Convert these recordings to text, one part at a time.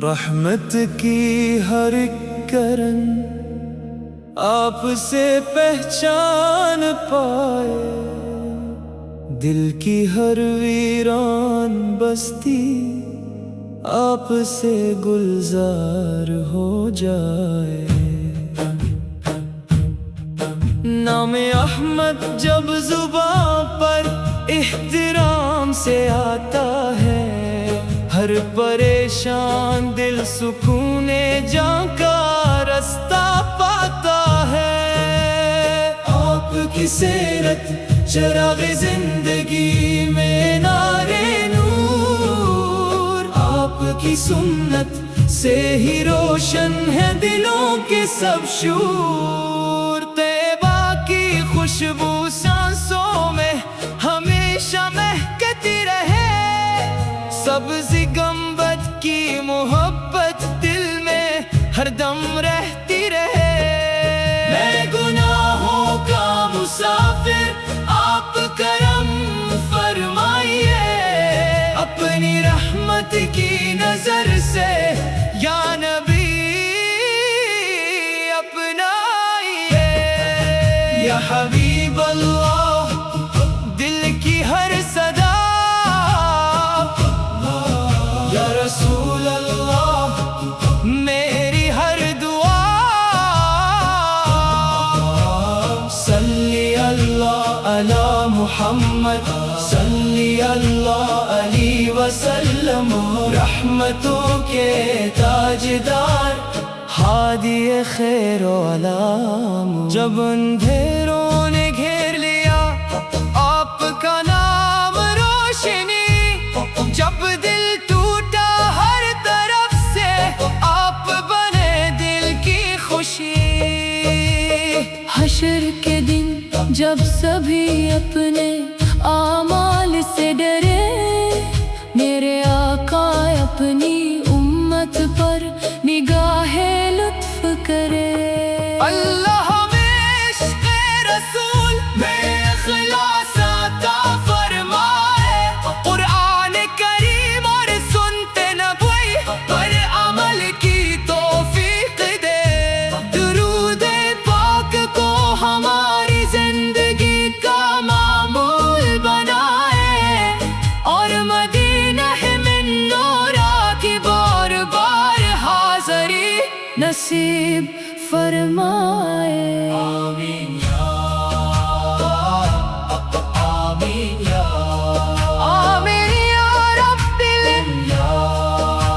رحمت کی ہر کرن آپ سے پہچان پائے، دل کی ہر ویران بستی آپ سے گلزار ہو جائے۔ نام احمد جب زباں پر احترام سے آتا ہے، ہر پریشان دل سکون جاں کا رستہ پاتا ہے۔ آپ کی سیرت چراغ زندگی میں نارے نور، آپ کی سنت سے ہی روشن ہے دلوں کے سب شور۔ طیبہ کی خوشبو سانسوں میں ہمیشہ مہکتی رہے، سبزی گنبد کی محبت دل میں ہر دم رہتی رہے۔ میں گناہوں کا مسافر، آپ کرم فرمائیے، اپنی رحمت کی نظر سے یا نبی اپنائیے۔ یا حبیب اللہ دل کی ہر صدا، یا رسول اللہ میری ہر دعا، صلی اللہ علی محمد صلی اللہ علیہ وسلم۔ رحمتوں کے تاجدار ہادی خیر و علام، جب اندھیروں نے گھیر لیا آپ کا نام روشنی، جب دل ٹوٹا ہر طرف سے آپ بنے دل کی خوشی۔ حشر کے دن جب سبھی اپنے اعمال سے ڈرے، میرے آقا اپنی امت پر نگاہ لطف کرے۔ اللہ میں عشق رسول میں اخلاص عطا فرمائے، قرآن کریم اور سنت نبوی پر عمل کی توفیق دے۔ درود پاک کو ہماری زندگی کا معمول بنائے، اور مدینہ من نورا کی بار بار حاضری نصیب فرمائے۔ آمین یا آمین یا آمین یا رب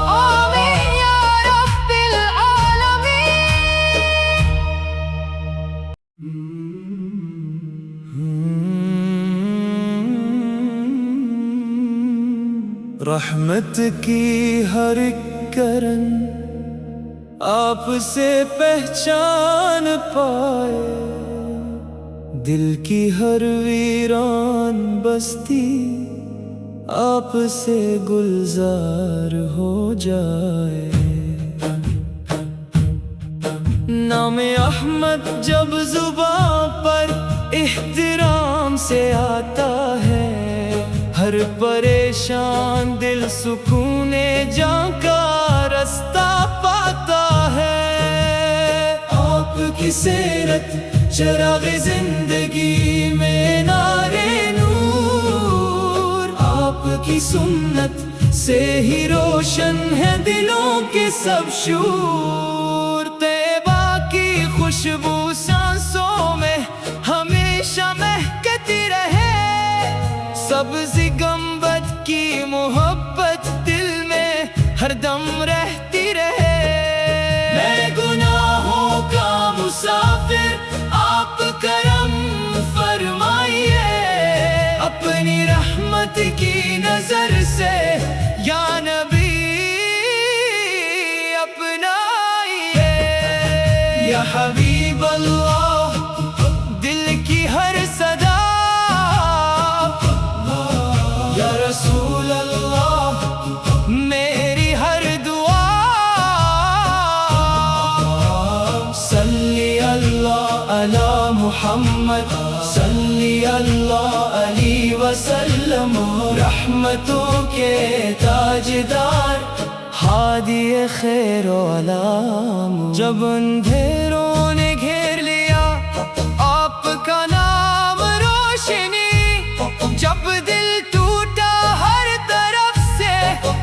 آمین یا رب العالمین۔ رحمت کی ہر کرن آپ سے پہچان پائے، دل کی ہر ویران بستی آپ سے گلزار ہو جائے۔ نام احمد جب زباں پر احترام سے آتا ہے، ہر پریشان دل سکون جاں کا رستہ پاتا ہے۔ آپ کی سیرت چراغ زندگی میں نارے نور، آپ کی سنت سے ہی روشن ہے دلوں کے سب شور۔ طیبہ کی خوشبو سانسوں میں ہمیشہ مہکتی رہے، سبزی گنبد کی محبت دل میں ہر دم رہتی رہے۔ میں گناہوں کا مسافر، آپ کرم فرمائیے، اپنی رحمت کی نظر سے یا نبی اپنائیے۔ یا حبیب اللہ دل کی ہر صدا، یا رسول اللہ میری ہر دعا، صلی اللہ علی محمد صلی اللہ اللہ علیہ وسلم رحمتوں کے تاجدار ہادی خیر و علام جب اندھیروں نے گھیر لیا آپ کا نام روشنی جب دل ٹوٹا ہر طرف سے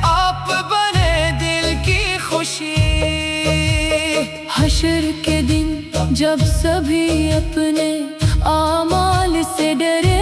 آپ بنے دل کی خوشی حشر کے دن جب سبھی اپنے اعمال سے ڈرے